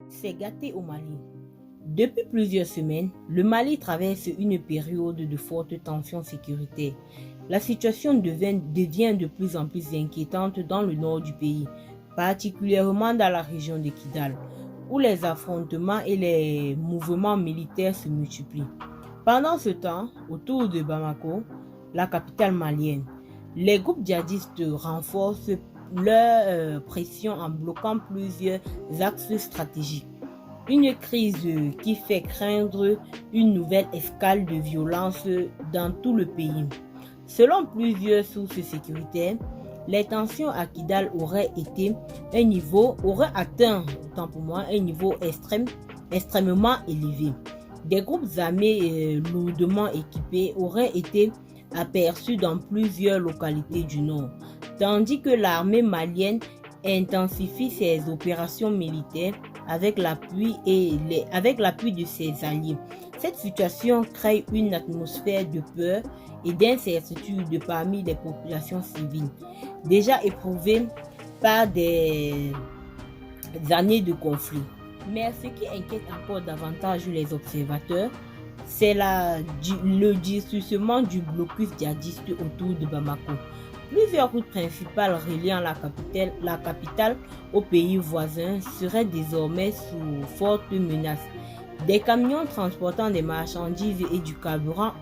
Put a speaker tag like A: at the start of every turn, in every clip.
A: C'est gâté au Mali. Depuis plusieurs semaines, le Mali traverse une période de forte tension sécuritaire. La situation devient de plus en plus inquiétante dans le nord du pays, particulièrement dans la région de Kidal, où les affrontements et les mouvements militaires se multiplient. Pendant ce temps, autour de Bamako, la capitale malienne, les groupes djihadistes renforcent leur pression en bloquant plusieurs axes stratégiques. Une crise qui fait craindre une nouvelle escale de violence dans tout le pays. Selon plusieurs sources sécuritaires, les tensions à Kidal auraient atteint, autant pour moi, un niveau extrêmement élevé. Des groupes armés lourdement équipés auraient été aperçus dans plusieurs localités du nord, tandis que l'armée malienne intensifie ses opérations militaires avec l'appui de ses alliés. Cette situation crée une atmosphère de peur et d'incertitude parmi les populations civiles, déjà éprouvées par des années de conflit. Mais ce qui inquiète encore davantage les observateurs, c'est le durcissement du blocus djihadiste autour de Bamako. Plusieurs routes principales reliant la capitale aux pays voisins seraient désormais sous forte menace. Des camions transportant des marchandises et du carburant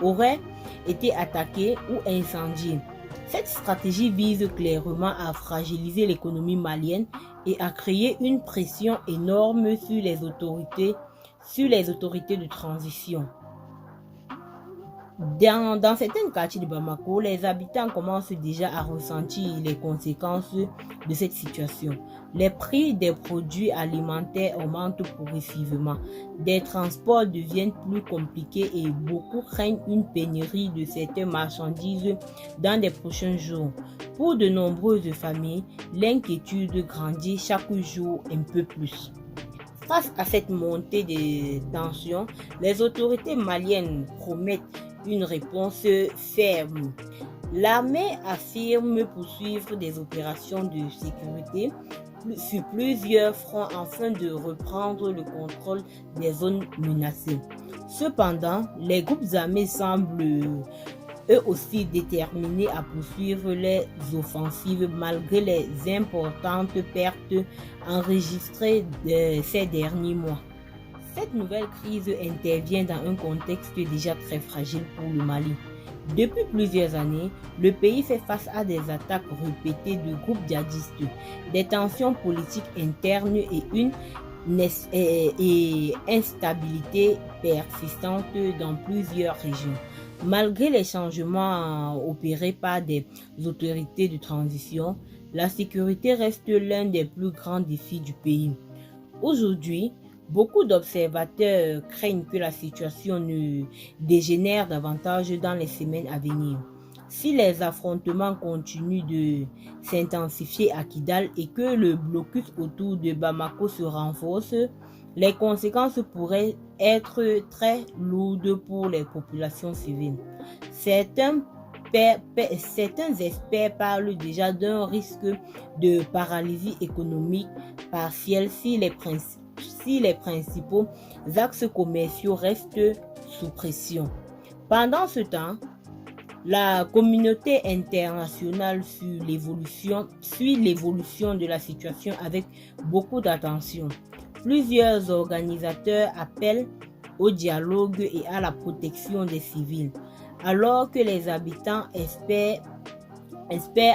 A: auraient été attaqués ou incendiés. Cette stratégie vise clairement à fragiliser l'économie malienne et à créer une pression énorme sur les autorités de transition. Dans certains quartiers de Bamako, les habitants commencent déjà à ressentir les conséquences de cette situation. Les prix des produits alimentaires augmentent progressivement. Des transports deviennent plus compliqués et beaucoup craignent une pénurie de certaines marchandises dans les prochains jours. Pour de nombreuses familles, l'inquiétude grandit chaque jour un peu plus. Face à cette montée des tensions, les autorités maliennes promettent une réponse ferme. L'armée affirme poursuivre des opérations de sécurité sur plusieurs fronts afin de reprendre le contrôle des zones menacées. Cependant, les groupes armés semblent eux aussi déterminés à poursuivre les offensives malgré les importantes pertes enregistrées ces derniers mois. Cette nouvelle crise intervient dans un contexte déjà très fragile pour le Mali. Depuis plusieurs années, le pays fait face à des attaques répétées de groupes djihadistes, des tensions politiques internes et une instabilité persistante dans plusieurs régions. Malgré les changements opérés par des autorités de transition, la sécurité reste l'un des plus grands défis du pays. Aujourd'hui, beaucoup d'observateurs craignent que la situation ne dégénère davantage dans les semaines à venir. Si les affrontements continuent de s'intensifier à Kidal et que le blocus autour de Bamako se renforce, les conséquences pourraient être très lourdes pour les populations civiles. Certains experts parlent déjà d'un risque de paralysie économique partielle si les principaux axes commerciaux restent sous pression. Pendant ce temps, la communauté internationale suit l'évolution de la situation avec beaucoup d'attention. Plusieurs organisateurs appellent au dialogue et à la protection des civils, alors que les habitants espèrent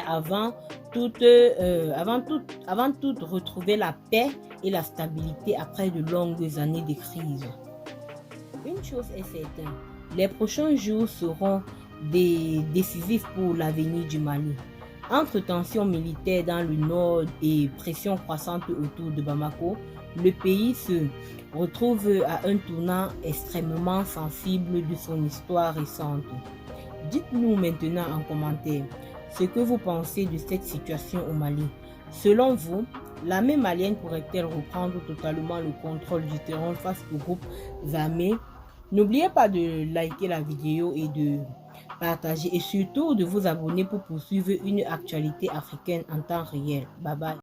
A: avant tout retrouver la paix et la stabilité après de longues années de crise. Une chose est certaine, les prochains jours seront décisifs pour l'avenir du Mali. Entre tensions militaires dans le nord et pression croissante autour de Bamako, le pays se retrouve à un tournant extrêmement sensible de son histoire récente. Dites-nous maintenant en commentaire ce que vous pensez de cette situation au Mali. Selon vous, l'armée malienne pourrait-elle reprendre totalement le contrôle du terrain face aux groupes armés? N'oubliez pas de liker la vidéo et de partager et surtout de vous abonner pour poursuivre une actualité africaine en temps réel. Bye bye.